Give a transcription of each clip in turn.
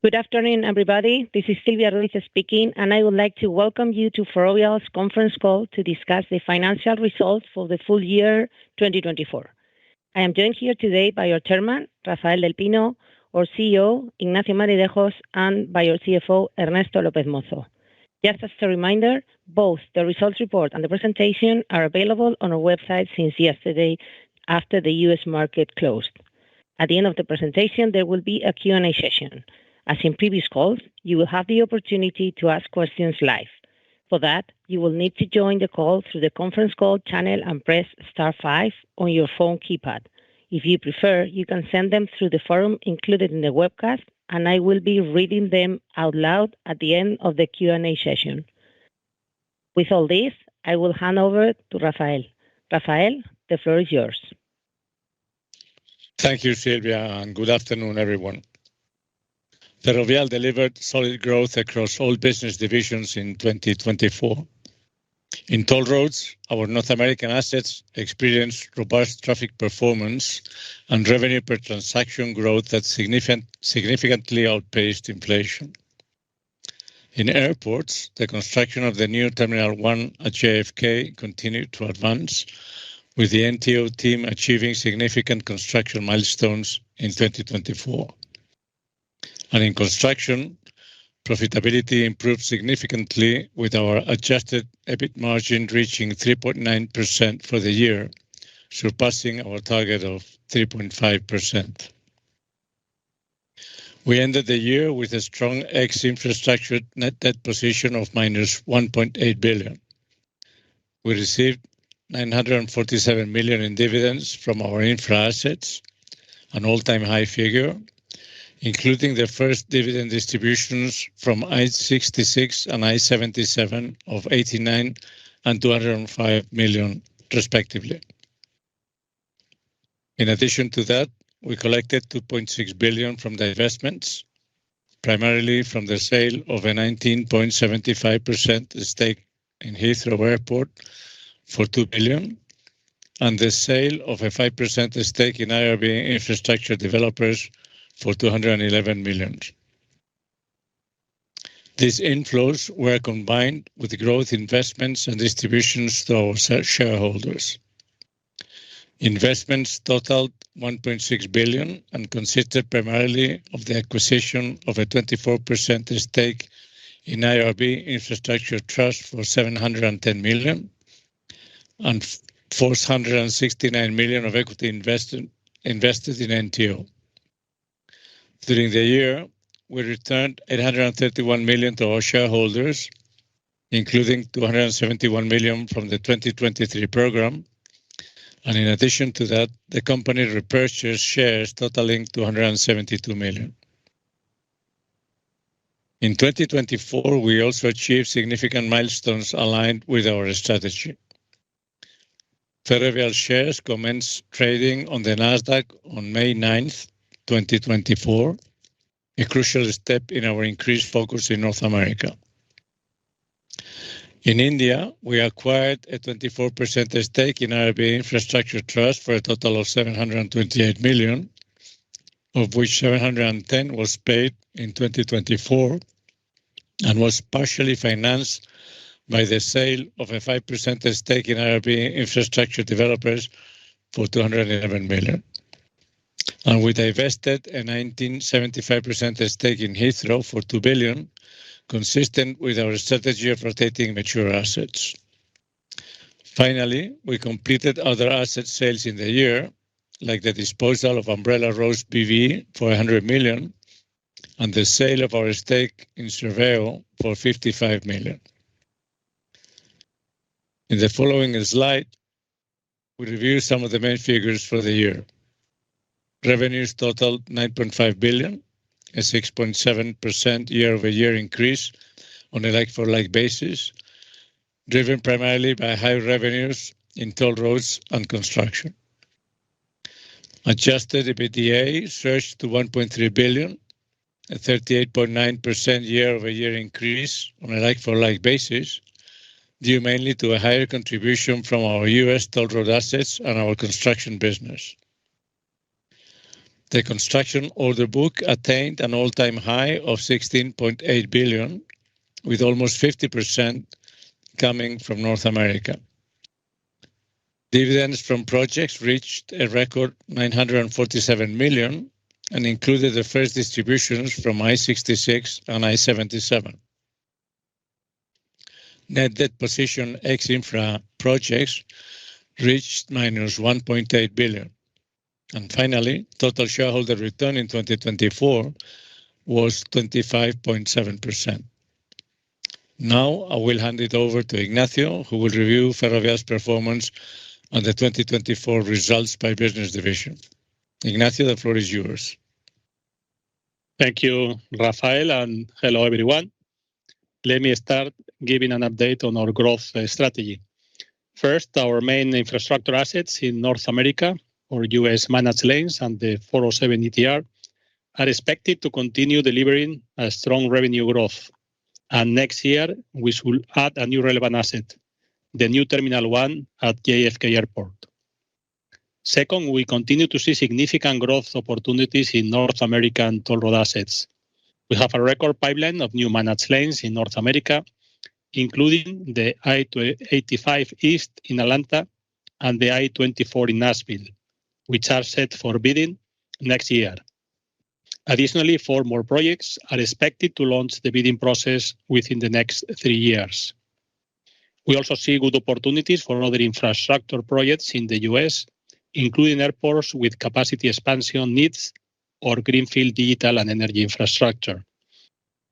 Good afternoon, everybody. This is Silvia Ruiz speaking, and I would like to welcome you to Ferrovial's conference call to discuss the financial results for the full year 2024. I am joined here today by our chairman, Rafael del Pino, our CEO, Ignacio Maridejos, and by our CFO, Ernesto López Mozo. Just as a reminder, both the results report and the presentation are available on our website since yesterday after the U.S. market closed. At the end of the presentation, there will be a Q&A session. As in previous calls, you will have the opportunity to ask questions live. For that, you will need to join the call through the conference call channel and press *5 on your phone keypad. If you prefer, you can send them through the forum included in the webcast, and I will be reading them out loud at the end of the Q&A session. With all this, I will hand over to Rafael. Rafael, the floor is yours. Thank you, Silvia, and good afternoon, everyone. Ferrovial delivered solid growth across all business divisions in 2024. In toll roads, our North American assets experienced robust traffic performance and revenue per transaction growth that significantly outpaced inflation. In airports, the construction of the new Terminal 1 at JFK continued to advance, with the NTO team achieving significant construction milestones in 2024. And in construction, profitability improved significantly, with our adjusted EBIT margin reaching 3.9% for the year, surpassing our target of 3.5%. We ended the year with a strong ex-infrastructure net debt position of minus 1.8 billion. We received 947 million in dividends from our infra assets, an all-time high figure, including the first dividend distributions from I-66 and I-77 of 89 and 205 million, respectively. In addition to that, we collected 2.6 billion from the investments, primarily from the sale of a 19.75% stake in Heathrow Airport for 2 billion, and the sale of a 5% stake in IRB Infrastructure Developers for 211 million. These inflows were combined with growth investments and distributions to our shareholders. Investments totaled 1.6 billion and consisted primarily of the acquisition of a 24% stake in IRB Infrastructure Trust for 710 million and 469 million of equity invested in NTO. During the year, we returned 831 million to our shareholders, including 271 million from the 2023 program, and in addition to that, the company repurchased shares totaling 272 million. In 2024, we also achieved significant milestones aligned with our strategy. Ferrovial shares commenced trading on the Nasdaq on May 9th, 2024, a crucial step in our increased focus in North America. In India, we acquired a 24% stake in IRB Infrastructure Trust for a total of 728 million, of which 710 was paid in 2024 and was partially financed by the sale of a 5% stake in IRB Infrastructure Developers for 211 million. And we divested a 19.75% stake in Heathrow for 2 billion, consistent with our strategy of rotating mature assets. Finally, we completed other asset sales in the year, like the disposal of Umbrella Rose BV for 100 million and the sale of our stake in Serveo for 55 million. In the following slide, we review some of the main figures for the year. Revenues totaled 9.5 billion, a 6.7% year-over-year increase on a like-for-like basis, driven primarily by high revenues in toll roads and construction. Adjusted EBITDA surged to 1.3 billion, a 38.9% year-over-year increase on a like-for-like basis, due mainly to a higher contribution from our U.S. toll road assets and our construction business. The construction order book attained an all-time high of 16.8 billion, with almost 50% coming from North America. Dividends from projects reached a record 947 million and included the first distributions from I-66 and I-77. Net debt position ex-infra projects reached minus 1.8 billion. And finally, total shareholder return in 2024 was 25.7%. Now I will hand it over to Ignacio, who will review Ferrovial's performance on the 2024 results by business division. Ignacio, the floor is yours. Thank you, Rafael, and hello, everyone. Let me start giving an update on our growth strategy. First, our main infrastructure assets in North America, or US managed lanes and the 407 ETR, are expected to continue delivering a strong revenue growth. And next year, we should add a new relevant asset, the new Terminal 1 at JFK Airport. Second, we continue to see significant growth opportunities in North American toll road assets. We have a record pipeline of new managed lanes in North America, including the I-85 East in Atlanta and the I-24 in Nashville, which are set for bidding next year. Additionally, 4 more projects are expected to launch the bidding process within the next 3 years. We also see good opportunities for other infrastructure projects in the US, including airports with capacity expansion needs or greenfield digital and energy infrastructure.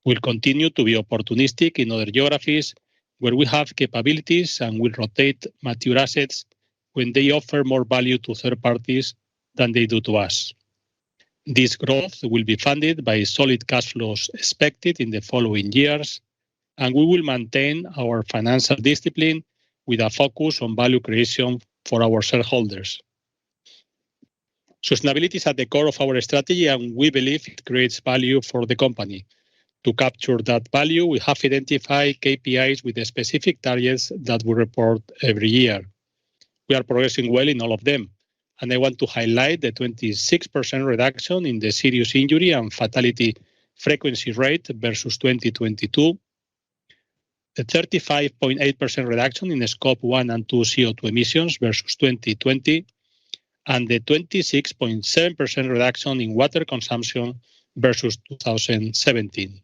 We'll continue to be opportunistic in other geographies where we have capabilities and will rotate mature assets when they offer more value to third parties than they do to us. This growth will be funded by solid cash flows expected in the following years, and we will maintain our financial discipline with a focus on value creation for our shareholders. Sustainability is at the core of our strategy, and we believe it creates value for the company. To capture that value, we have identified KPIs with the specific targets that we report every year. We are progressing well in all of them, and I want to highlight the 26% reduction in the serious injury and fatality frequency rate versus 2022, the 35.8% reduction in Scope 1 and 2 CO2 emissions versus 2020, and the 26.7% reduction in water consumption versus 2017.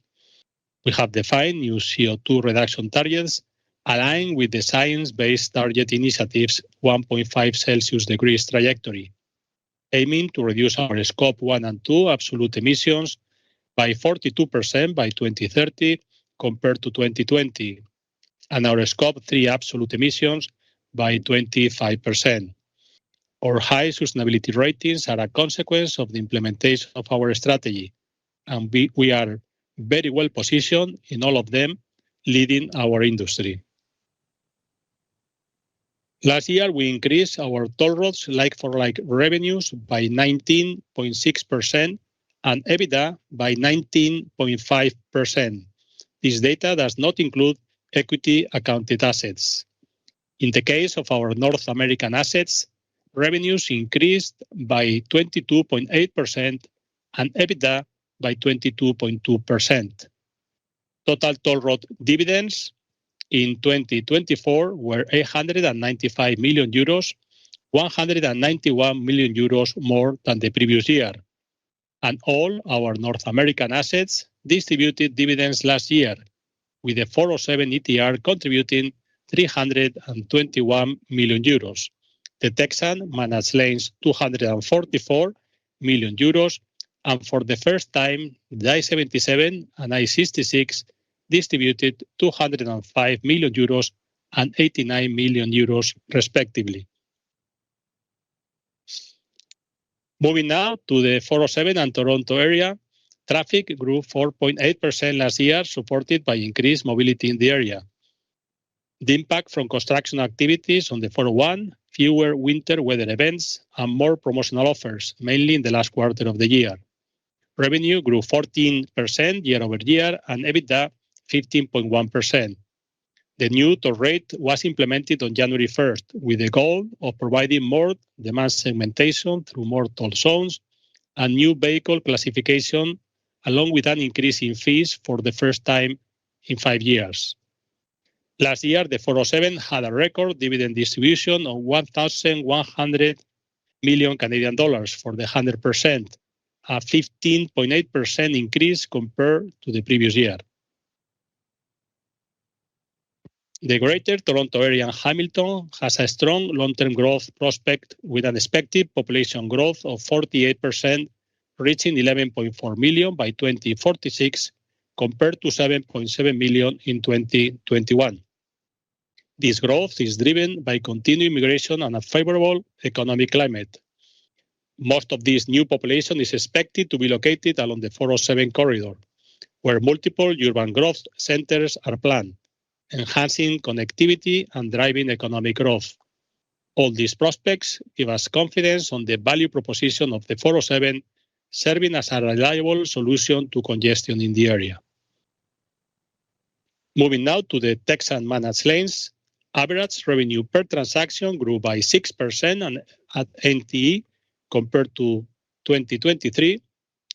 We have defined new CO2 reduction targets aligned with the Science-Based Target Initiative's 1.5 Celsius degrees trajectory, aiming to reduce our Scope 1 and 2 absolute emissions by 42% by 2030 compared to 2020, and our Scope 3 absolute emissions by 25%. Our high sustainability ratings are a consequence of the implementation of our strategy, and we are very well positioned in all of them, leading our industry. Last year, we increased our toll roads like-for-like revenues by 19.6% and EBITDA by 19.5%. This data does not include equity-accounted assets. In the case of our North American assets, revenues increased by 22.8% and EBITDA by 22.2%. Total toll road dividends in 2024 were 895 million euros, 191 million euros more than the previous year. And all our North American assets distributed dividends last year, with the 407 ETR contributing 321 million euros. The Texan managed lanes 244 million euros, and for the first time, the I-77 and I-66 distributed 205 million euros and 89 million euros, respectively. Moving now to the 407 and Toronto area, traffic grew 4.8% last year, supported by increased mobility in the area. The impact from construction activities on the 401, fewer winter weather events, and more promotional offers, mainly in the last quarter of the year. Revenue grew 14% year over year and EBITDA 15.1%. The new toll rate was implemented on January 1st with the goal of providing more demand segmentation through more toll zones a new vehicle classification, along with an increase in fees for the first time in 5 years. Last year, the 407 had a record dividend distribution of 1,100 million Canadian dollars for the 100%, a 15.8% increase compared to the previous year. The Greater Toronto Area and Hamilton has a strong long-term growth prospect with an expected population growth of 48%, reaching 11.4 million by 2046, compared to 7.7 million in 2021. This growth is driven by continued immigration and a favorable economic climate. Most of this new population is expected to be located along the 407 corridor, where multiple urban growth centers are planned, enhancing connectivity and driving economic growth. All these prospects give us confidence on the value proposition of the 407, serving as a reliable solution to congestion in the area. Moving now to the Texan managed lanes, average revenue per transaction grew by 6% at NTE compared to 2023,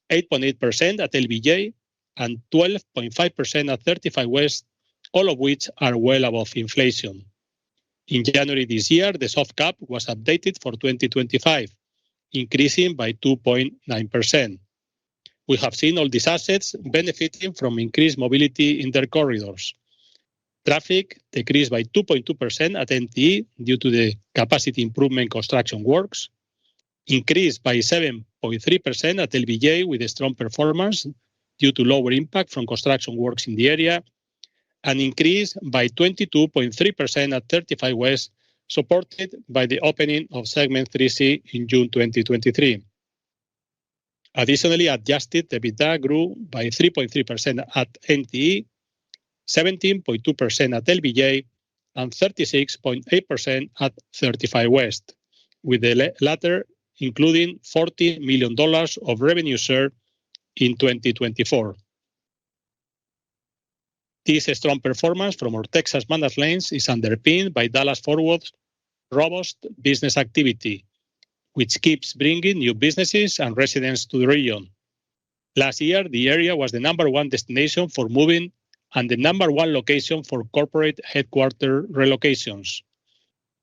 8.8% at LBJ, and 12.5% at 35 West, all of which are well above inflation. In January this year, the soft cap was updated for 2025, increasing by 2.9%. We have seen all these assets benefiting from increased mobility in their corridors. Traffic decreased by 2.2% at NTE due to the capacity improvement construction works, increased by 7.3% at LBJ with a strong performance due to lower impact from construction works in the area, and increased by 22.3% at 35 West, supported by the opening of Segment 3C in June 2023. Additionally, adjusted EBITDA grew by 3.3% at NTE, 17.2% at LBJ, and 36.8% at 35 West, with the latter including $40 million of revenue share in 2024. This strong performance from our Texas managed lanes is underpinned by Dallas-Fort Worth's robust business activity, which keeps bringing new businesses and residents to the region. Last year, the area was the #1 destination for moving and the #1 location for corporate headquarter relocations.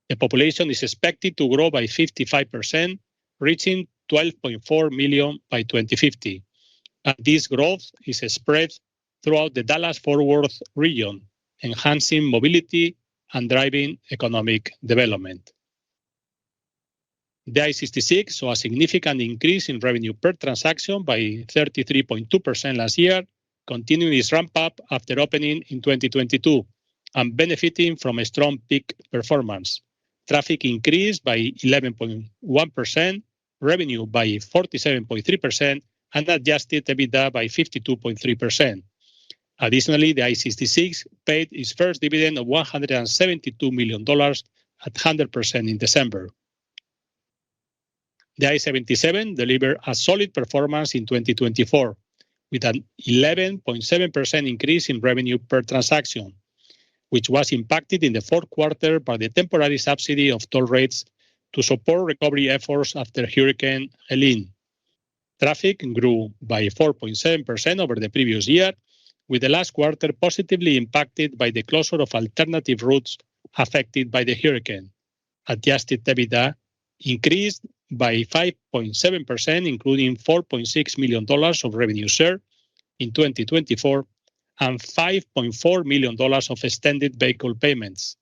The population is expected to grow by 55%, reaching 12.4 million by 2050. And this growth is spread throughout the Dallas-Fort Worth region, enhancing mobility and driving economic development. The I-66 saw a significant increase in revenue per transaction by 33.2% last year, continuing its ramp-up after opening in 2022 and benefiting from a strong peak performance. Traffic increased by 11.1%, revenue by 47.3%, and adjusted EBITDA by 52.3%. Additionally, the I-66 paid its first dividend of $172 million at 100% in December. The I-77 delivered a solid performance in 2024, with an 11.7% increase in revenue per transaction, which was impacted in the fourth quarter by the temporary subsidy of toll rates to support recovery efforts after Hurricane Helene. Traffic grew by 4.7% over the previous year, with the last quarter positively impacted by the closure of alternative routes affected by the hurricane. Adjusted EBITDA increased by 5.7%, including $4.6 million of revenue share in 2024 and $5.4 million of extended vehicle payments.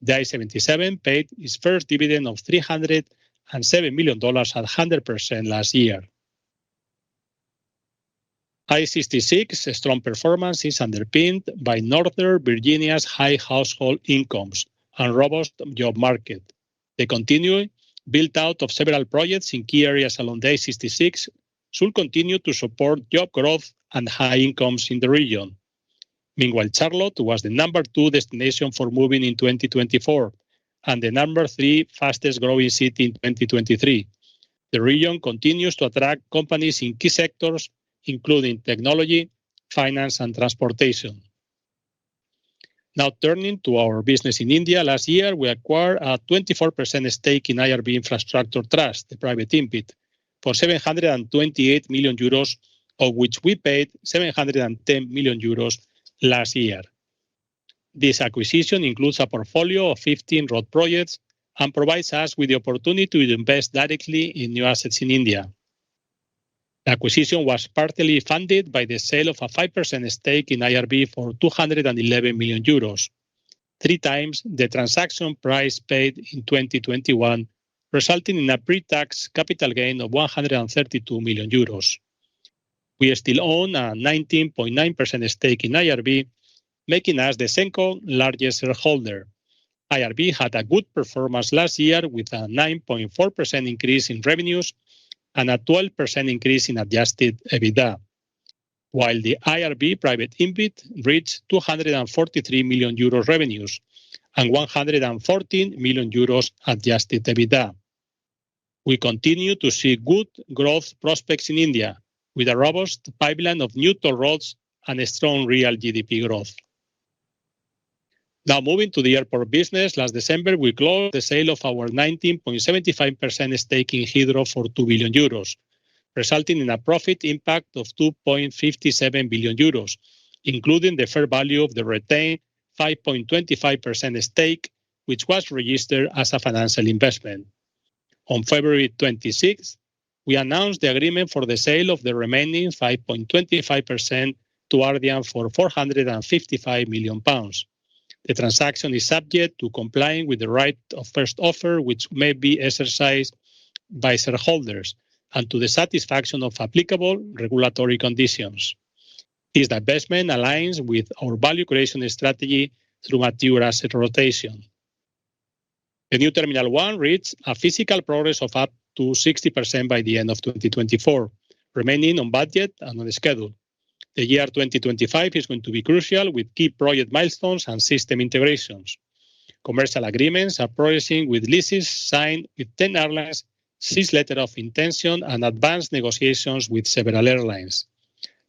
The I-77 paid its first dividend of $307 million at 100% last year. I-66's strong performance is underpinned by Northern Virginia's high household incomes and robust job market. The continuing build-out of several projects in key areas along the I-66 should continue to support job growth and high incomes in the region. Meanwhile, Charlotte was the #2 destination for moving in 2024 and the #3 fastest growing city in 2023. The region continues to attract companies in key sectors, including technology, finance, and transportation. Now turning to our business in India, last year we acquired a 24% stake in IRB Infrastructure Trust, the private InvIT, for 728 million euros, of which we paid 710 million euros last year. This acquisition includes a portfolio of 15 road projects and provides us with the opportunity to invest directly in new assets in India. The acquisition was partly funded by the sale of a 5% stake in IRB for 211 million euros, 3 times the transaction price paid in 2021, resulting in a pre-tax capital gain of 132 million euros. We still own a 19.9% stake in IRB, making us the second largest shareholder. IRB had a good performance last year with a 9.4% increase in revenues and a 12% increase in adjusted EBITDA, while the IRB private EBIT reached 243 million euros revenues and 114 million euros adjusted EBITDA. We continue to see good growth prospects in India, with a robust pipeline of new toll roads and a strong real GDP growth. Now, moving to the airport business, last December, we closed the sale of our 19.75% stake in Heathrow for 2 billion euros, resulting in a profit impact of 2.57 billion euros, including the fair value of the retained 5.25% stake, which was registered as a financial investment. On February 26th, we announced the agreement for the sale of the remaining 5.25% to Ardian for £455 million. The transaction is subject to complying with the right of first offer, which may be exercised by shareholders, and to the satisfaction of applicable regulatory conditions. This divestment aligns with our value creation strategy through mature asset rotation. The new Terminal 1 reached a physical progress of up to 60% by the end of 2024, remaining on budget and on schedule. The year 2025 is going to be crucial with key project milestones and system integrations. Commercial agreements are progressing with leases signed with 10 airlines, 6 letters of intention, and advanced negotiations with several airlines.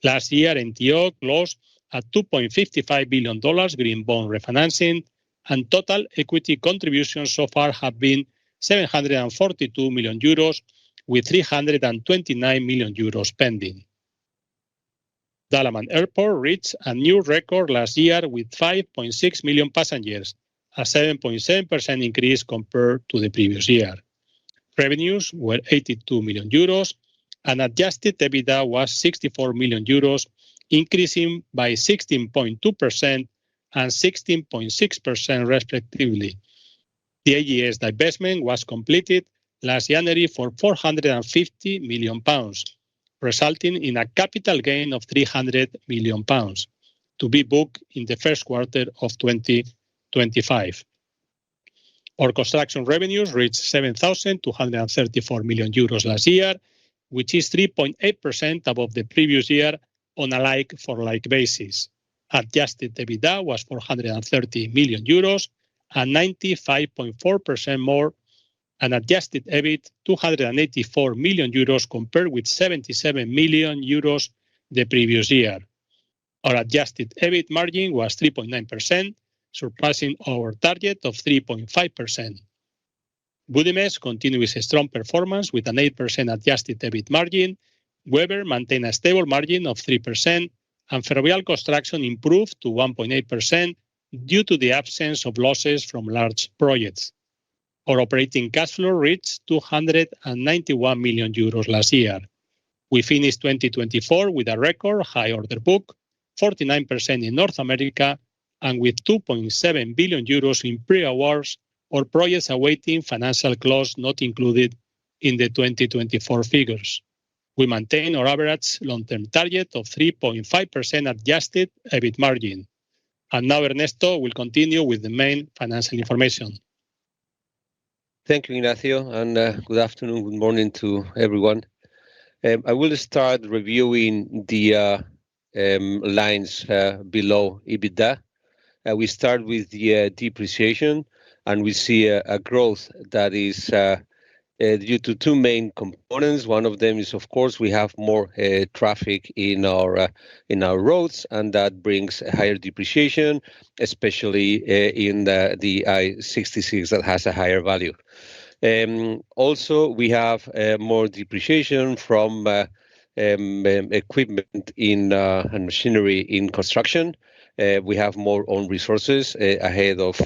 Last year, NTO closed a $2.55 billion green bond refinancing, and total equity contributions so far have been 742 million euros, with 329 million euros pending. Dalaman Airport reached a new record last year with 5.6 million passengers, a 7.7% increase compared to the previous year. Revenues were 82 million euros, and adjusted EBITDA was 64 million euros, increasing by 16.2% and 16.6% respectively. The AGS divestment was completed last January for £450 million, resulting in a capital gain of £300 million to be booked in the first quarter of 2025. Our construction revenues reached 7,234 million euros last year, which is 3.8% above the previous year on a like-for-like basis. Adjusted EBITDA was 430 million euros and 95.4% more, and adjusted EBIT 284 million euros compared with 77 million euros the previous year. Our adjusted EBIT margin was 3.9%, surpassing our target of 3.5%. Budimex continued its strong performance with an 8% adjusted EBIT margin. Weber maintained a stable margin of 3%, and Ferrovial Construction improved to 1.8% due to the absence of losses from large projects. Our operating cash flow reached 291 million euros last year. We finished 2024 with a record high order book, 49% in North America, and with 2.7 billion euros in pre-awards or projects awaiting financial close not included in the 2024 figures. We maintain our average long-term target of 3.5% adjusted EBIT margin. And now Ernesto will continue with the main financial information. Thank you, Ignacio, and good afternoon, good morning to everyone. I will start reviewing the lines below EBITDA. We start with the depreciation, and we see a growth that is due to 2 main components. One of them is, of course, we have more traffic in our roads, and that brings a higher depreciation, especially in the I-66 that has a higher value. Also, we have more depreciation from equipment and machinery in construction. We have more own resources ahead of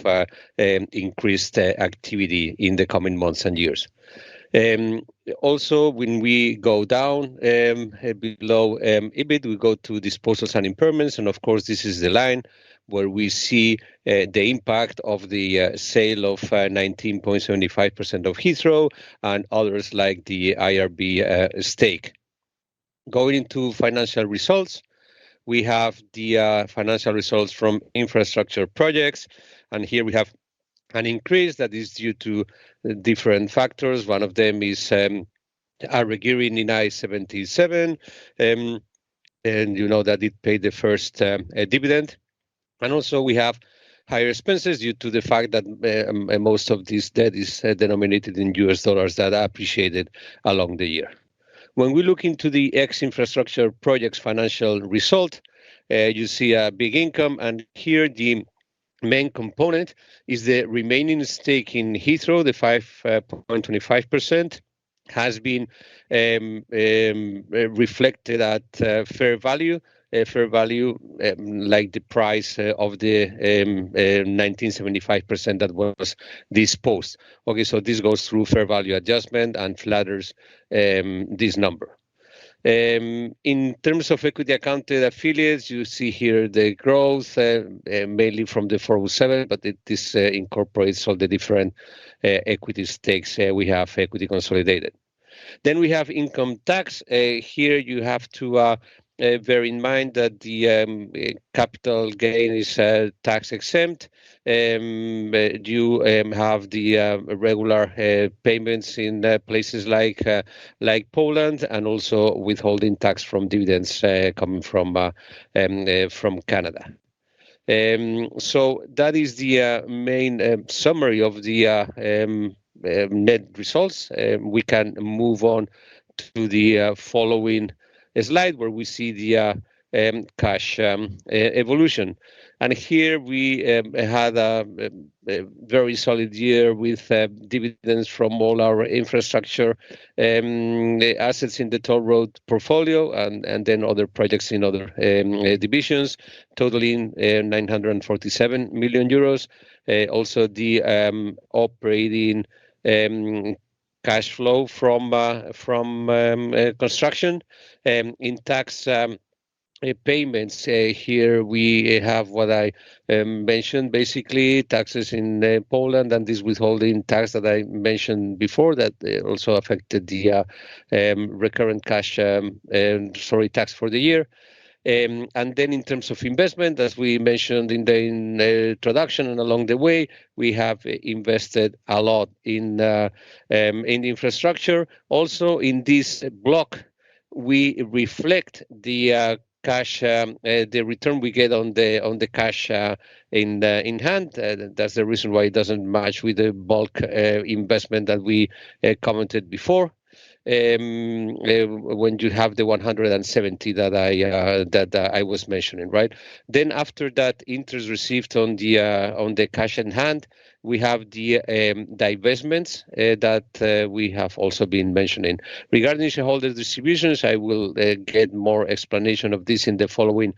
increased activity in the coming months and years. Also, when we go down below EBIT, we go to disposals and impairments. And of course, this is the line where we see the impact of the sale of 19.75% of Heathrow and others like the IRB stake. Going into financial results, we have the financial results from infrastructure projects. And here we have an increase that is due to different factors. One of them is a regearing in I-77, and you know that it paid the first dividend. And also we have higher expenses due to the fact that most of this debt is denominated in US dollars that appreciated along the year. When we look into the ex-infrastructure projects financial result, you see a big income, and here the main component is the remaining stake in Heathrow, the 5.25%, has been reflected at fair value. Fair value, like the price of the 1975% that was disposed. Okay, so this goes through fair value adjustment and flatters this number. In terms of equity accounted affiliates, you see here the growth, mainly from the 407, but this incorporates all the different equity stakes we have equity consolidated. Then we have income tax. Here you have to bear in mind that the capital gain is tax exempt. You have the regular payments in places like Poland, and also withholding tax from dividends coming from Canada. So that is the main summary of the net results. We can move on to the following slide where we see the cash evolution. And here we had a very solid year with dividends from all our infrastructure assets in the toll road portfolio, and then other projects in other divisions, totaling 947 million euros. Also the operating cash flow from construction. In tax payments, here we have what I mentioned, basically taxes in Poland, and this withholding tax that I mentioned before that also affected the recurrent cash tax for the year. And then in terms of investment, as we mentioned in the introduction and along the way, we have invested a lot in infrastructure. Also in this block, we reflect the cash, the return we get on the cash in hand. That's the reason why it doesn't match with the bulk investment that we commented before. When you have the 170 that I was mentioning, right? Then after that, interest received on the cash in hand, we have the divestments that we have also been mentioning. Regarding shareholder distributions, I will get more explanation of this in the following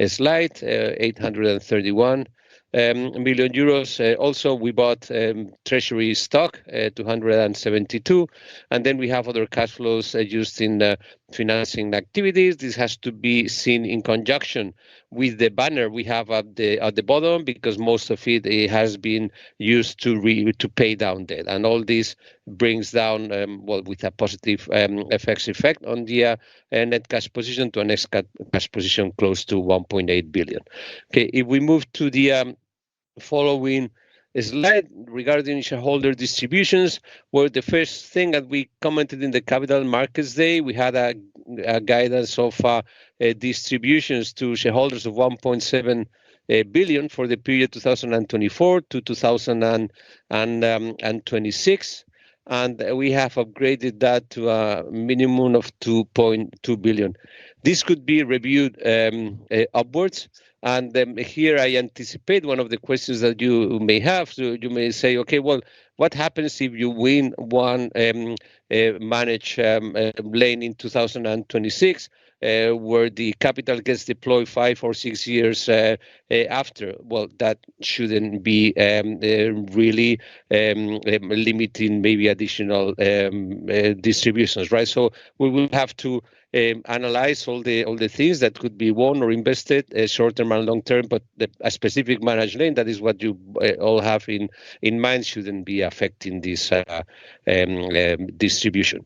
slide. 831 million euros. Also, we bought treasury stock, 272, and then we have other cash flows used in financing activities. This has to be seen in conjunction with the banner we have at the bottom, because most of it has been used to pay down debt, and all this brings down with a positive FX effect on the net cash position to a net cash position close to 1.8 billion. Okay, if we move to the following slide regarding shareholder distributions, where the first thing that we commented in the Capital Markets Day, we had a guidance of distributions to shareholders of 1.7 billion for the period 2024 to 2026. And we have upgraded that to a minimum of 2.2 billion. This could be reviewed upwards. And here I anticipate one of the questions that you may have. So you may say, okay, well, what happens if you win one managed lane in 2026, where the capital gets deployed 5 or 6 years after? Well, that shouldn't be really limiting maybe additional distributions, right? So we will have to analyze all the things that could be won or invested, short term and long term. But a specific managed lane, that is what you all have in mind, shouldn't be affecting this distribution.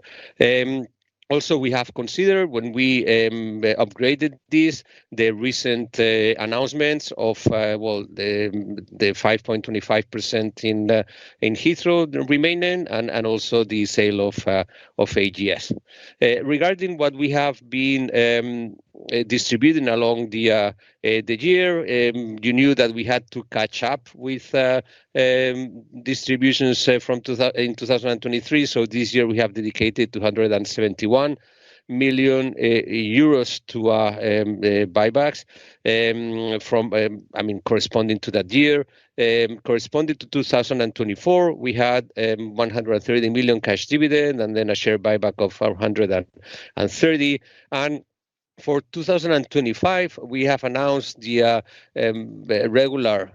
Also, we have considered when we upgraded this, the recent announcements of the 5.25% in Heathrow remaining, and also the sale of AGS. Regarding what we have been distributing along the year, you knew that we had to catch up with distributions in 2023. So this year we have dedicated 271 million euros to buybacks corresponding to that year. Corresponding to 2024, we had 130 million cash dividend and then a share buyback of 430. And for 2025, we have announced the regular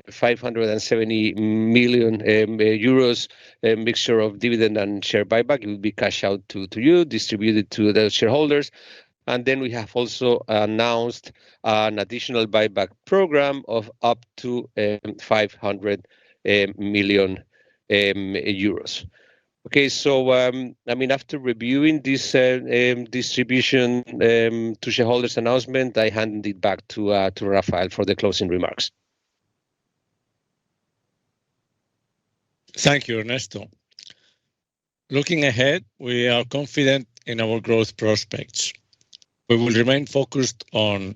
570 million euros mixture of dividend and share buyback. It will be cash out to you, distributed to the shareholders. And then we have also announced an additional buyback program of up to 500 million euros. Okay, so after reviewing this distribution to shareholders announcement, I hand it back to Rafael for the closing remarks. Thank you, Ernesto. Looking ahead, we are confident in our growth prospects. We will remain focused on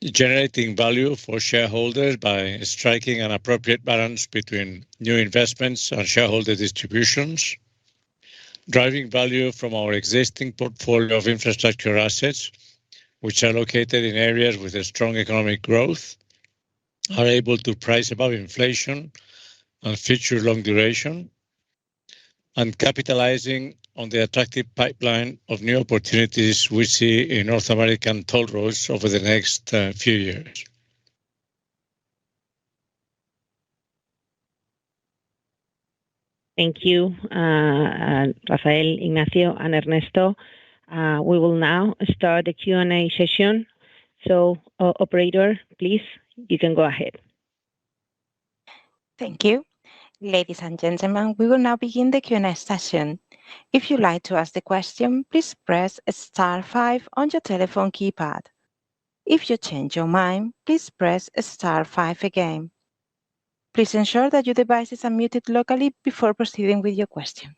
generating value for shareholders by striking an appropriate balance between new investments and shareholder distributions, driving value from our existing portfolio of infrastructure assets, which are located in areas with a strong economic growth, are able to price above inflation and feature long duration, and capitalizing on the attractive pipeline of new opportunities we see in North American toll roads over the next few years. Thank you, Rafael, Ignacio, and Ernesto. We will now start the Q&A session. So, operator, please, you can go ahead. Thank you. Ladies and gentlemen, we will now begin the Q&A session. If you'd like to ask the question, please press *5 on your telephone keypad. If you change your mind, please press *5 again. Please ensure that your device is unmuted locally before proceeding with your question.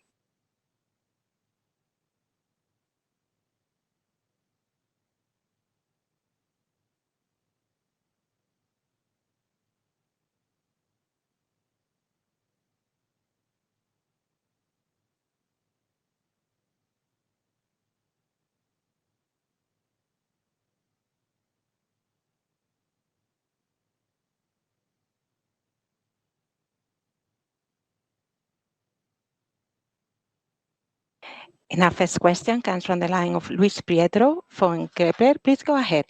And our first question comes from the line of Luis Prieto from Kepler. Please go ahead.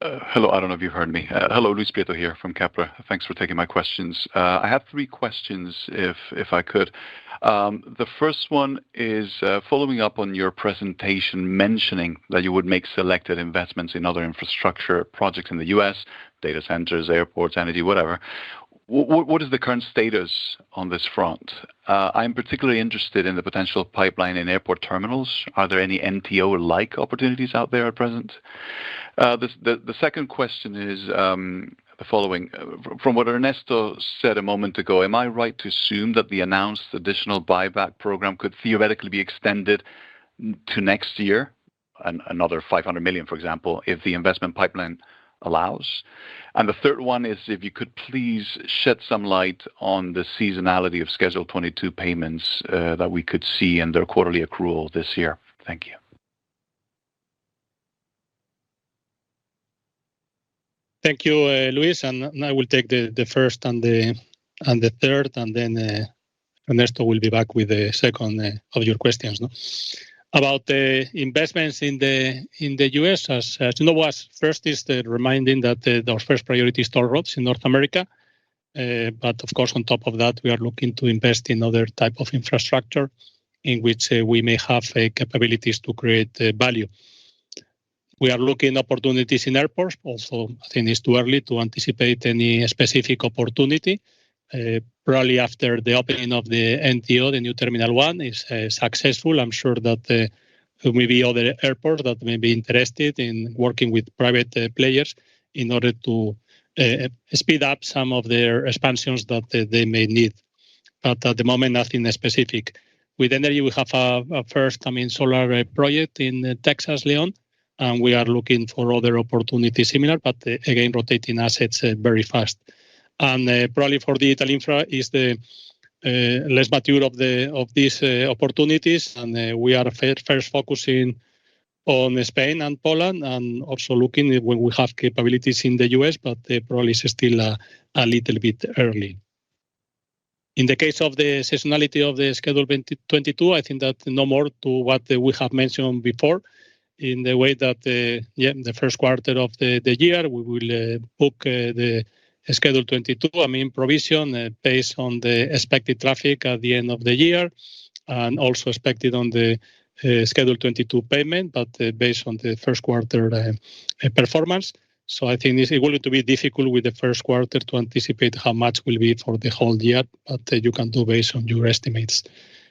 Hello, I don't know if you've heard me. Hello, Luis Prieto here from Kepler. Thanks for taking my questions. I have 3 questions, if I could. The first one is following up on your presentation, mentioning that you would make selected investments in other infrastructure projects in the US, data centers, airports, energy, whatever. What is the current status on this front? I'm particularly interested in the potential pipeline in airport terminals. Are there any NTO-like opportunities out there at present? The second question is the following. From what Ernesto said a moment ago, am I right to assume that the announced additional buyback program could theoretically be extended to next year, another 500 million, for example, if the investment pipeline allows? And the third one is if you could please shed some light on the seasonality of Schedule 22 payments that we could see in their quarterly accrual this year. Thank you. Thank you, Luis. And I will take the first and the third, and then Ernesto will be back with the second of your questions. No? About the investments in the US, as you know, first is the reminding that our first priority is toll roads in North America. But of course, on top of that, we are looking to invest in other type of infrastructure in which we may have capabilities to create value. We are looking at opportunities in airports. Also, I think it's too early to anticipate any specific opportunity. Probably after the opening of the NTO, the new Terminal 1, is successful, I'm sure that there may be other airports that may be interested in working with private players in order to speed up some of their expansions that they may need. But at the moment, nothing specific. With energy, we have a first, solar project in Texas, Leon, and we are looking for other opportunities similar, but again, rotating assets very fast. And probably for digital infra is the less mature of these opportunities, and we are first focusing on Spain and Poland, and also looking when we have capabilities in the US, but probably is still a little bit early. In the case of the seasonality of the Schedule 22, I think that no more to what we have mentioned before, in the way that the first quarter of the year we will book the Schedule 22, provision based on the expected traffic at the end of the year, and also expected on the Schedule 22 payment, but based on the first quarter performance. So I think it's going to be difficult with the first quarter to anticipate how much will be for the whole year, but you can do based on your estimates.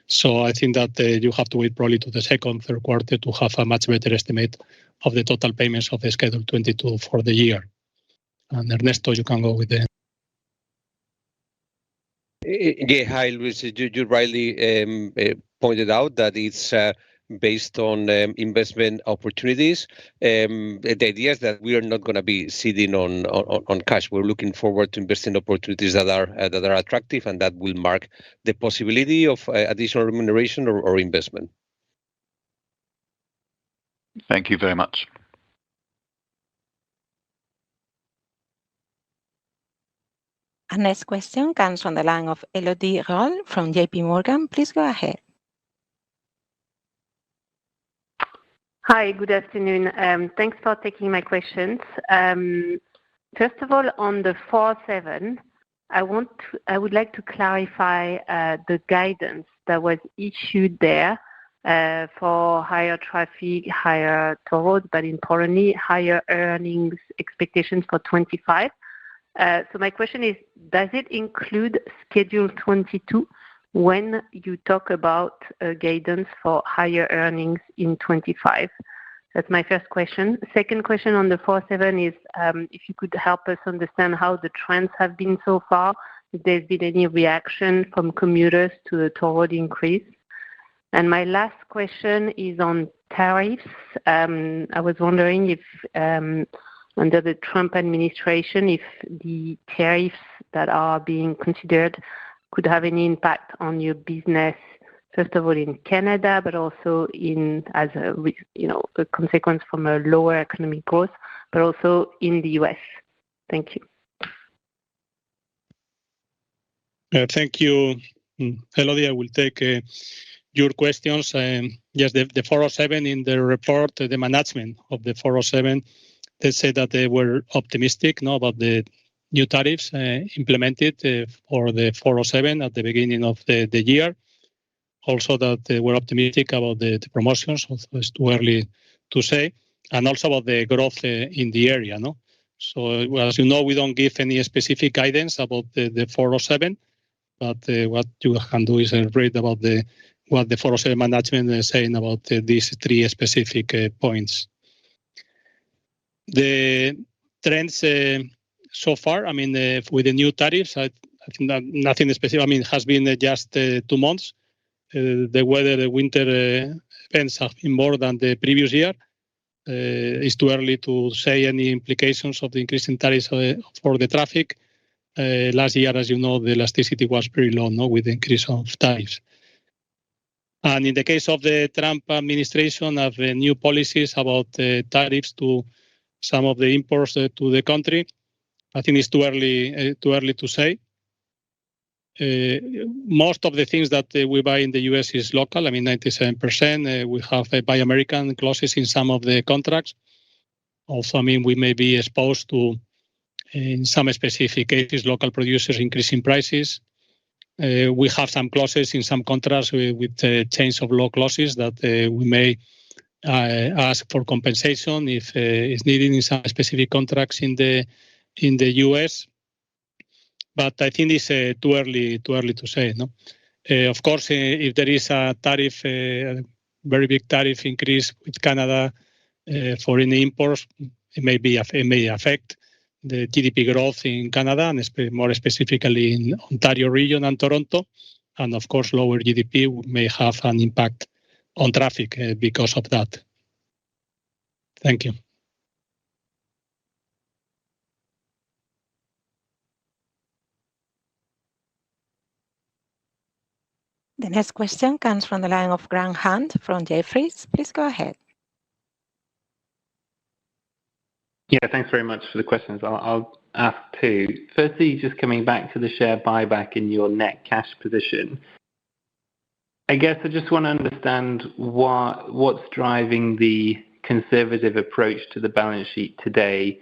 So I think that you have to wait probably to the second, third quarter to have a much better estimate of the total payments of the Schedule 22 for the year. And Ernesto, you can go with the... Yeah, hi, Luis. You rightly pointed out that it's based on investment opportunities. The idea is that we are not going to be sitting on cash. We're looking forward to investing opportunities that are attractive, and that will mark the possibility of additional remuneration or investment. Thank you very much. Our next question comes from the line of Elodie Rall from JP Morgan. Please go ahead. Hi, good afternoon. Thanks for taking my questions. First of all, on the 407, I would like to clarify the guidance that was issued there for higher traffic, higher toll roads, but importantly, higher earnings expectations for 25. So my question is, does it include Schedule 22 when you talk about guidance for higher earnings in 25? That's my first question. Second question on the 47 is if you could help us understand how the trends have been so far, if there's been any reaction from commuters to the toll road increase. And my last question is on tariffs. I was wondering if under the Trump administration, if the tariffs that are being considered could have any impact on your business, first of all in Canada, but also as a consequence from a lower economic growth, but also in the US. Thank you. Thank you, Elodie. I will take your questions. Yes, the 407 in the report, the management of the 407, they said that they were optimistic about the new tariffs implemented for the 407 at the beginning of the year. Also that they were optimistic about the promotions, although it's too early to say, and also about the growth in the area. So as you know, we don't give any specific guidance about the 407, but what you can do is read about what the 407 management is saying about these three specific points. The trends so far, with the new tariffs, I think that nothing specific. It has been just 2 months. The winter events have been more than the previous year. It's too early to say any implications of the increase in tariffs for the traffic. Last year, as you know, the elasticity was very low, with the increase of tariffs. And in the case of the Trump administration, of new policies about tariffs to some of the imports to the country, I think it's too early to say. Most of the things that we buy in the US is local. I mean, 97%. We have Buy American clauses in some of the contracts. Also, I mean, we may be exposed to, in some specific cases, local producers increasing prices. We have some clauses in some contracts with change of law clauses that we may ask for compensation if it's needed in some specific contracts in the US. But I think it's too early to say. No, of course, if there is a tariff, very big tariff increase with Canada for any imports, it may affect the GDP growth in Canada and more specifically in Ontario region and Toronto, and of course, lower GDP may have an impact on traffic because of that. Thank you. The next question comes from the line of Grant Hunt from Jefferies. Please go ahead. Yeah, thanks very much for the questions. I'll ask two. Firstly, just coming back to the share buyback in your net cash position. I guess I just want to understand what's driving the conservative approach to the balance sheet today.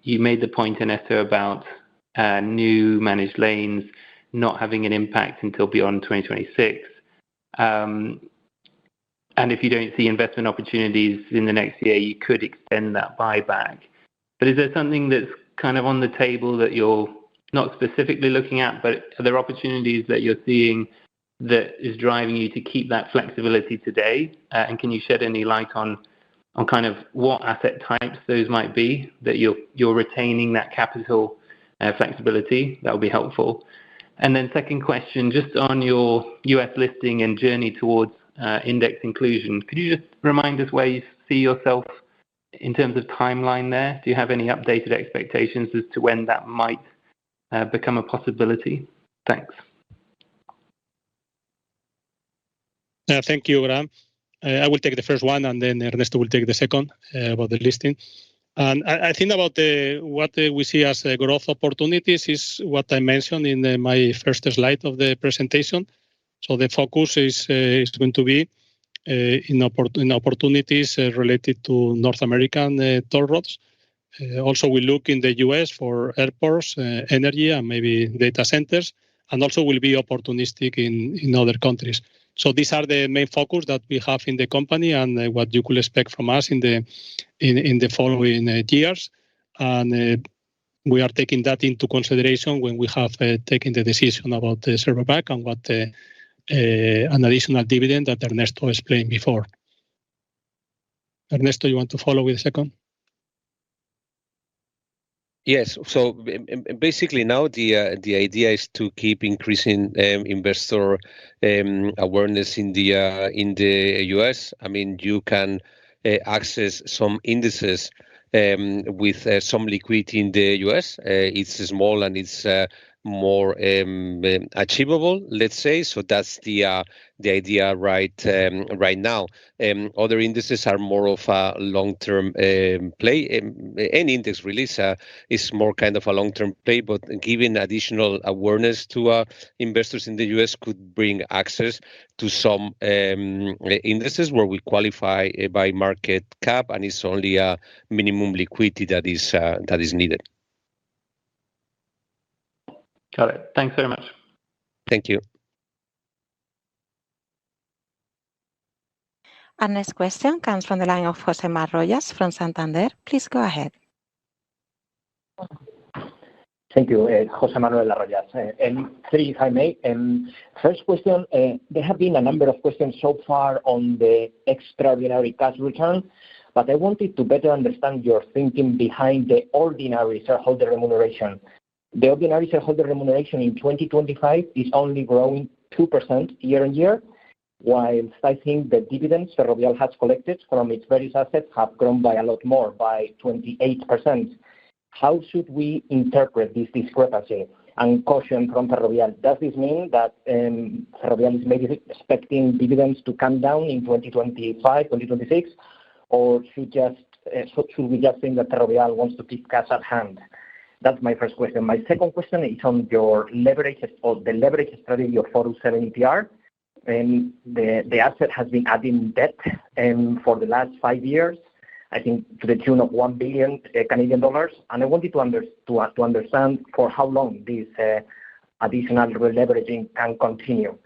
You made the point, Ernesto, about new managed lanes not having an impact until beyond 2026. And if you don't see investment opportunities in the next year, you could extend that buyback. But is there something that's kind of on the table that you're not specifically looking at, but are there opportunities that you're seeing that is driving you to keep that flexibility today? And can you shed any light on kind of what asset types those might be that you're retaining that capital flexibility? That would be helpful. And then second question, just on your US listing and journey towards index inclusion, could you just remind us where you see yourself in terms of timeline there? Do you have any updated expectations as to when that might become a possibility? Thanks. Thank you, Graham. I will take the first one, and then Ernesto will take the second about the listing. And I think about what we see as growth opportunities is what I mentioned in my first slide of the presentation. So the focus is going to be in opportunities related to North American toll roads. Also, we look in the US for airports, energy, and maybe data centers, and also will be opportunistic in other countries. So these are the main focus that we have in the company and what you could expect from us in the following years. And we are taking that into consideration when we have taken the decision about the share buyback and what an additional dividend that Ernesto explained before. Ernesto, you want to follow with the second? Yes. So basically now the idea is to keep increasing investor awareness in the US. I mean, you can access some indices with some liquidity in the US. It's small and it's more achievable, let's say. So that's the idea right now. Other indices are more of a long-term play. Any index release is more kind of a long-term play, but giving additional awareness to investors in the US could bring access to some indices where we qualify by market cap, and it's only a minimum liquidity that is needed. Got it. Thanks very much. Thank you. Our next question comes from the line of José Rojas from Santander. Please go ahead. Thank you, José Manuel Arroyas. Three, if I may. First question, there have been a number of questions so far on the extraordinary cash return, but I wanted to better understand your thinking behind the ordinary shareholder remuneration. The ordinary shareholder remuneration in 2025 is only growing 2% year on year, whilst I think the dividends Ferrovial has collected from its various assets have grown by a lot more, by 28%. How should we interpret this discrepancy and caution from Ferrovial? Does this mean that Ferrovial is maybe expecting dividends to come down in 2025, 2026, or should we just think that Ferrovial wants to keep cash at hand? That's my first question. My second question is on your leverage or the leverage strategy of 407 ETR. The asset has been adding debt for the last 5 years, I think to the tune of 1 billion Canadian dollars. And I wanted to understand for how long this additional leveraging can continue.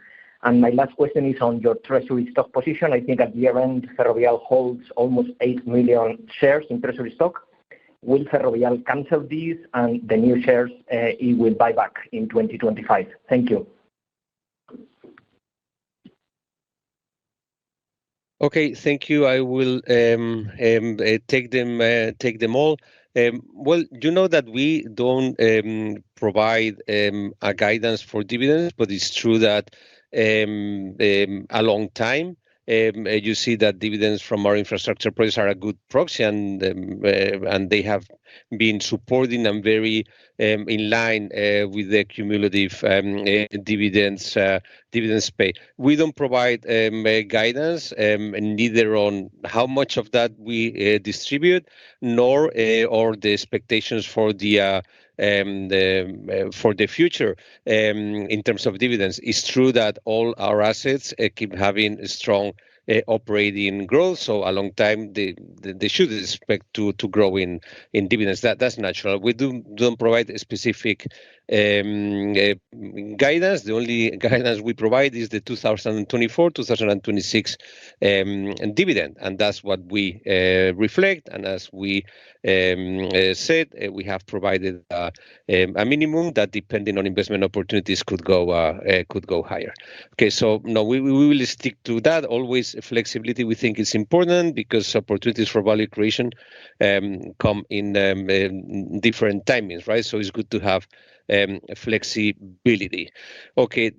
And my last question is on your treasury stock position. I think at year-end, Ferrovial holds almost 8 million shares in treasury stock. Will Ferrovial cancel these and the new shares it will buy back in 2025? Thank you. Okay, thank you. I will take them all. Well, you know that we don't provide a guidance for dividends, but it's true that a long time you see that dividends from our infrastructure projects are a good proxy, and they have been supporting and very in line with the cumulative dividends pay. We don't provide guidance neither on how much of that we distribute, nor or the expectations for the future in terms of dividends. It's true that all our assets keep having strong operating growth, so a long time they should expect to grow in dividends. That's natural. We don't provide a specific guidance. The only guidance we provide is the 2024-2026 dividend, and that's what we reflect. And as we said, we have provided a minimum that, depending on investment opportunities, could go higher. Okay, so no, we will stick to that. Always flexibility we think is important, because opportunities for value creation come in different timings, right? So it's good to have flexibility. Okay,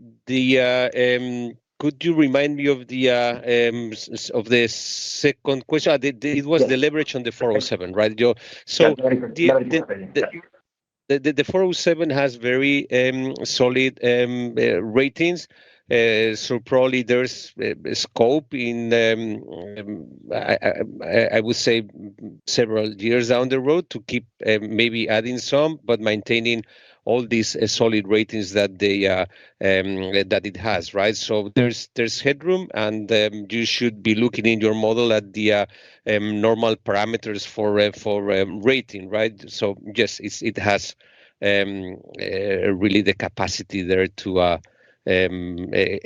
could you remind me of the second question? It was the leverage on the 407, right? So the 407 has very solid ratings. So probably there's scope in, I would say, several years down the road to keep maybe adding some, but maintaining all these solid ratings that that it has, right? So there's headroom, and you should be looking in your model at the normal parameters for rating, right? So yes, it has really the capacity there to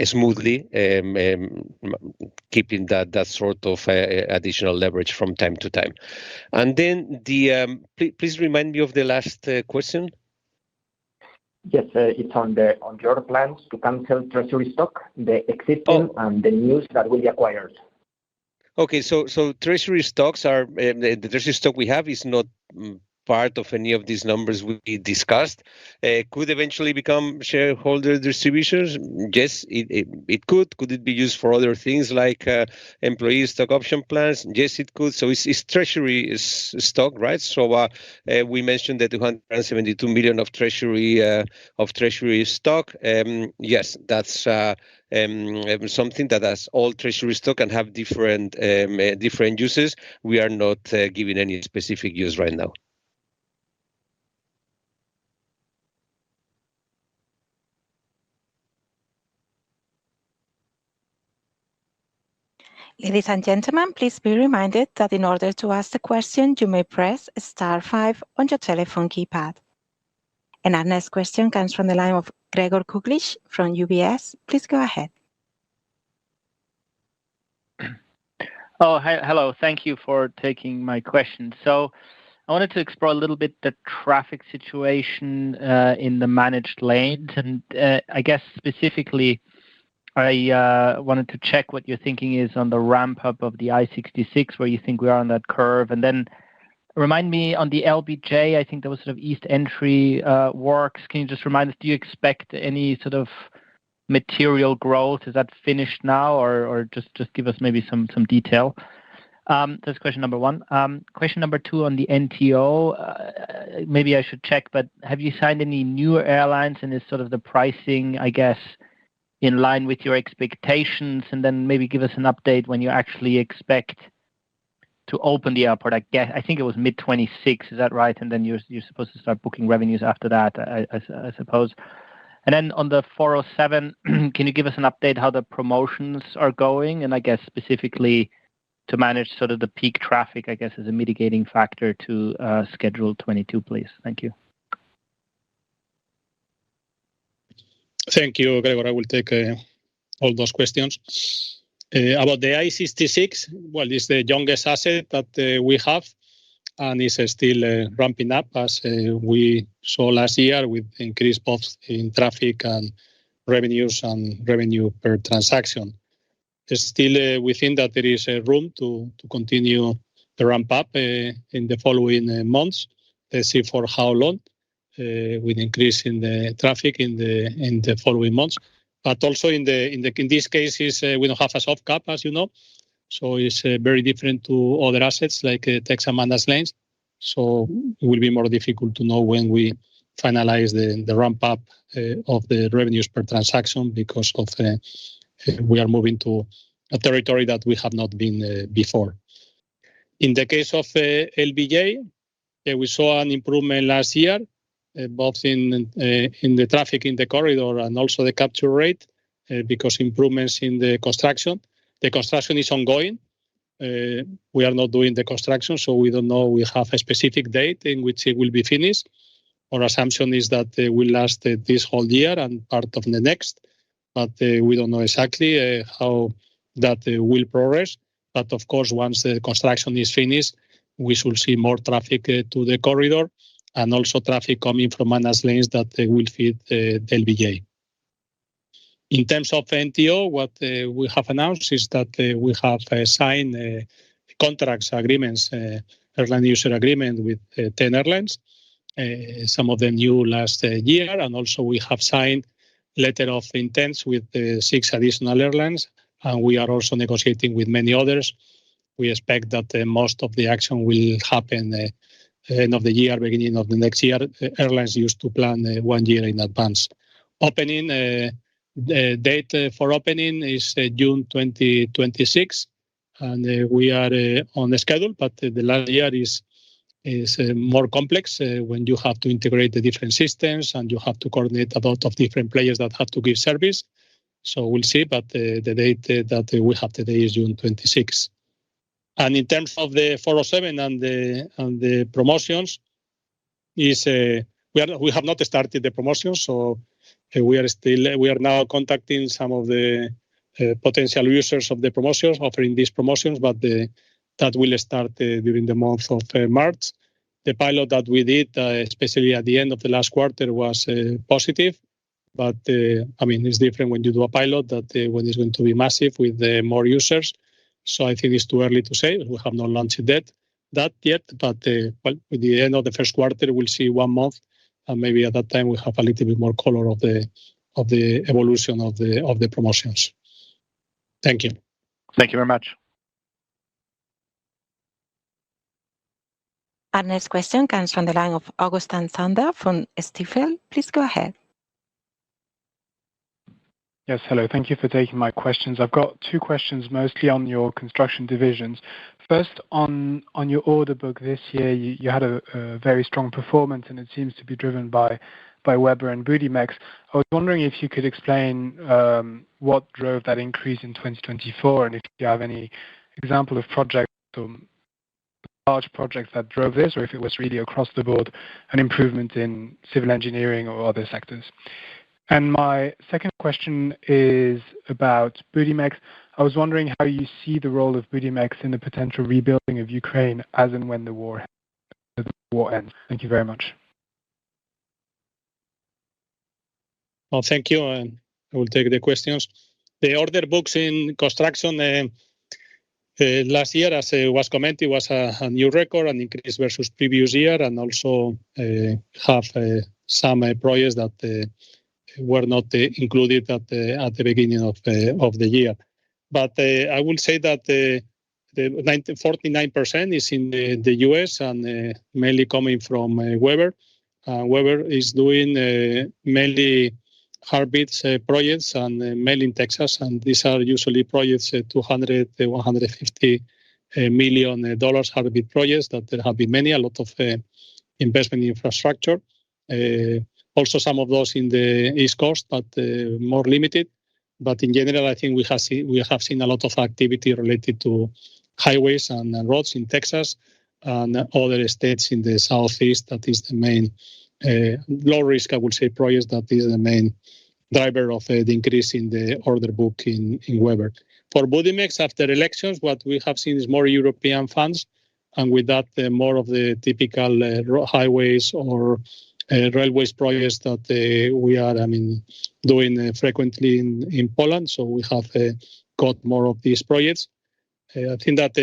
smoothly keeping that sort of additional leverage from time to time. And then please remind me of the last question. Yes, it's on your plans to cancel treasury stock, the existing and the news that will be acquired. Okay, so treasury stocks are the treasury stock we have is not part of any of these numbers we discussed. Could eventually become shareholder distributions? Yes, it could. Could it be used for other things like employee stock option plans? Yes, it could. So it's treasury stock, right? So we mentioned the 272 million of treasury stock. Yes, that's something that has all treasury stock and have different uses. We are not giving any specific use right now. Ladies and gentlemen, please be reminded that in order to ask the question, you may press *5 on your telephone keypad. And our next question comes from the line of Gregor Kuglitsch from UBS. Please go ahead. Oh, hello. Thank you for taking my question. So I wanted to explore a little bit the traffic situation in the managed lanes. And I guess specifically, I wanted to check what your thinking is on the ramp up of the I-66, where you think we are on that curve. And then remind me on the LBJ, I think there was sort of east entry works. Can you just remind us, do you expect any sort of material growth? Is that finished now, or just give us maybe some detail? That's question number one. Question number two on the NTO. Maybe I should check, but have you signed any newer airlines, and is sort of the pricing, I guess, in line with your expectations? And then maybe give us an update when you actually expect to open the airport. I think it was mid-26. Is that right? And then you're supposed to start booking revenues after that, I suppose. And then on the 407, can you give us an update how the promotions are going? And I guess specifically to manage sort of the peak traffic, I guess, as a mitigating factor to Schedule 22, please. Thank you. Thank you, Gregor. I will take all those questions. About the I-66, well, it's the youngest asset that we have, and is still ramping up, as we saw last year, with increase both in traffic and revenues and revenue per transaction. Still within that there is room to continue the ramp up in the following months. Let's see for how long, with increase in the traffic in the following months. But also in these cases, we don't have a soft cap, as you know, so it's very different to other assets like Texas managed lanes. So it will be more difficult to know when we finalize the ramp up of the revenues per transaction, because of we are moving to a territory that we have not been before. In the case of LBJ, we saw an improvement last year, both in the traffic in the corridor and also the capture rate, because improvements in the construction. The construction is ongoing. We are not doing the construction, so we don't know. We have a specific date in which it will be finished. Our assumption is that it will last this whole year and part of the next, but we don't know exactly how that will progress. But of course, once the construction is finished, we should see more traffic to the corridor, and also traffic coming from managed lanes that will feed the LBJ. In terms of NTO, what we have announced is that we have signed contracts, agreements, airline user agreement with 10 airlines, some of them new last year, and also we have signed letter of intents with 6 additional airlines, and we are also negotiating with many others. We expect that most of the action will happen end of the year, beginning of the next year. Airlines used to plan 1 year in advance. Opening the date for opening is June 2026, and we are on the schedule. But the last year is more complex when you have to integrate the different systems and you have to coordinate a lot of different players that have to give service. So we'll see, but the date that we have today is June 26. And in terms of the 407 and the promotions, is we have not started the promotions, so we are now contacting some of the potential users of the promotions, offering these promotions, but that will start during the month of March. The pilot that we did, especially at the end of the last quarter, was positive, but I mean, it's different when you do a pilot that when it's going to be massive with more users. So I think it's too early to say. We have not launched that yet, but well, with the end of the first quarter, we'll see 1 month, and maybe at that time we have a little bit more color of the evolution of the promotions. Thank you. Thank you very much. Our next question comes from the line of Augustin Sander from Stifel. Please go ahead. Yes, hello. Thank you for taking my questions. I've got 2 questions, mostly on your construction divisions. First, on your order book this year, you had a very strong performance, and it seems to be driven by Weber and Budimex. I was wondering if you could explain what drove that increase in 2024, and if you have any example of projects or large projects that drove this, or if it was really across the board an improvement in civil engineering or other sectors. And my second question is about Budimex. I was wondering how you see the role of Budimex in the potential rebuilding of Ukraine as and when the war ends. Thank you very much. Well, thank you. I will take the questions. The order books in construction last year, as was commented, was a new record, an increase versus previous year, and also have some projects that were not included at the beginning of the year. But I will say that the 49% is in the US and mainly coming from Weber. Weber is doing mainly heartbeats projects and mainly in Texas, and these are usually projects $200 to $150 million heartbeat projects that there have been many, a lot of investment in infrastructure. Also, some of those in the East Coast, but more limited. But in general, I think we have seen a lot of activity related to highways and roads in Texas and other states in the Southeast. That is the main low risk, I would say, projects. That is the main driver of the increase in the order book in Weber. For Budimex, after elections, what we have seen is more European funds, and with that, more of the typical highways or railways projects that we are, doing frequently in Poland. So we have got more of these projects. I think that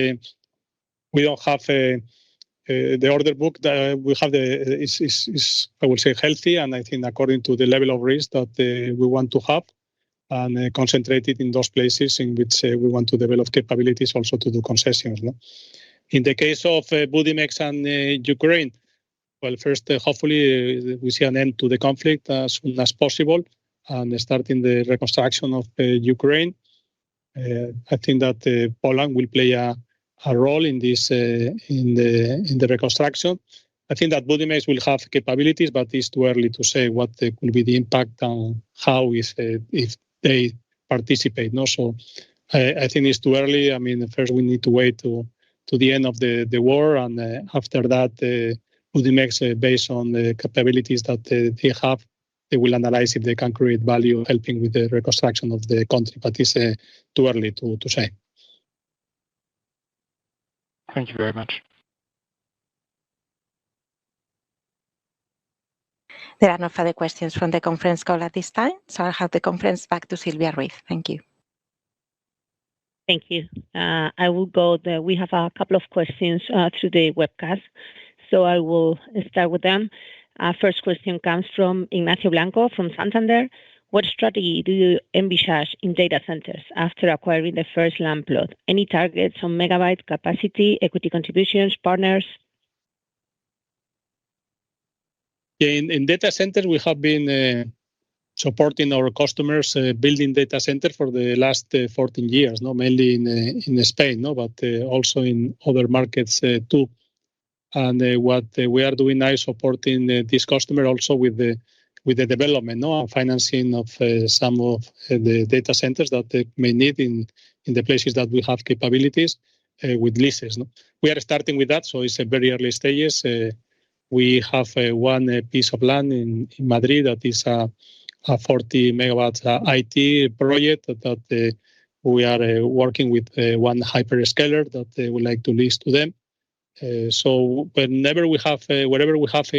we don't have the order book that we have is I would say healthy, and I think according to the level of risk that we want to have, and concentrated in those places in which we want to develop capabilities also to do concessions. No? In the case of Budimex and Ukraine, well, first, hopefully we see an end to the conflict as soon as possible and starting the reconstruction of Ukraine. I think that Poland will play a role in this in the reconstruction. I think that Budimex will have capabilities, but it's too early to say what will be the impact and how if they participate. No, so I think it's too early. First we need to wait to the end of the war, and after that, Budimex, based on the capabilities that they have, they will analyze if they can create value helping with the reconstruction of the country. But it's too early to say. Thank you very much. There are no further questions from the conference call at this time, so I'll have the conference back to Silvia Ruiz. Thank you. Thank you. I will go there. We have a couple of questions through the webcast, so I will start with them. First question comes from Ignacio Blanco from Santander. What strategy do you envisage in data centers after acquiring the first land plot? Any targets on megabyte capacity, equity contributions, partners? Yeah, in data centers, we have been supporting our customers building data centers for the last 14 years, mainly in Spain, but also in other markets too. And what we are doing now is supporting this customer also with the development and financing of some of the data centers that they may need in the places that we have capabilities with leases. We are starting with that, so it's a very early stages. We have one piece of land in Madrid that is a 40 megawatts IT project that we are working with one hyperscaler that we would like to lease to them. So wherever we have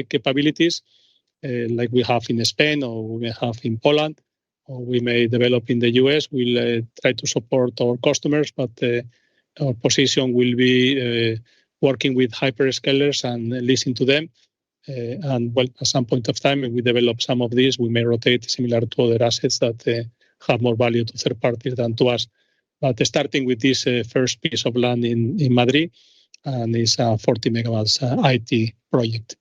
capabilities, like we have in Spain or we have in Poland, or we may develop in the US, we'll try to support our customers, but our position will be working with hyperscalers and leasing to them. And well, at some point of time, if we develop some of these, we may rotate similar to other assets that have more value to third parties than to us. But starting with this first piece of land in Madrid, and it's a 40 megawatts IT project.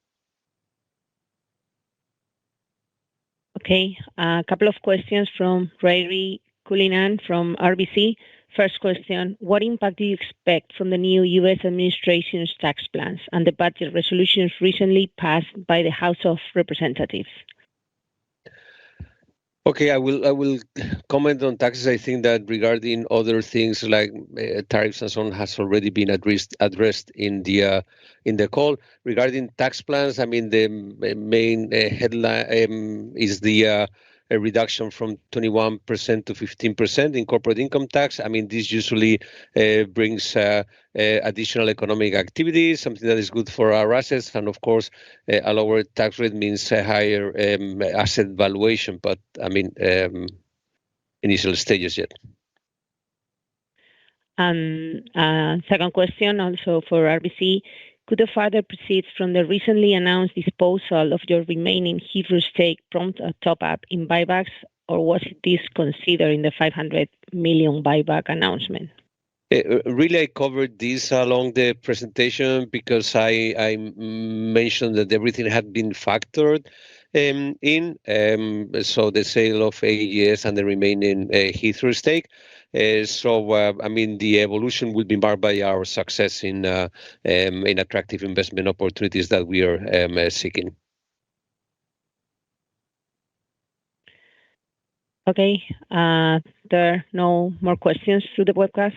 Okay, a couple of questions from Rairi Kulinan from RBC. First question, what impact do you expect from the new U.S. administration's tax plans and the budget resolutions recently passed by the House of Representatives? Okay, I will comment on taxes. I think that regarding other things like tariffs and so on has already been addressed in the call. Regarding tax plans, the main headline is the a reduction from 21% to 15% in corporate income tax. This usually brings additional economic activity, something that is good for our assets. And of course, a lower tax rate means a higher asset valuation, but initial stages yet. And second question also for RBC, Could the further proceeds from the recently announced disposal of your remaining Heathrow stake prompt a top-up in buybacks, or was this considered in the 500 million buyback announcement? Really, I covered this along the presentation because I mentioned that everything had been factored in. So the sale of AES and the remaining Heathrow stake. I mean, the evolution will be marked by our success in attractive investment opportunities that we are seeking. Okay. There are no more questions through the webcast.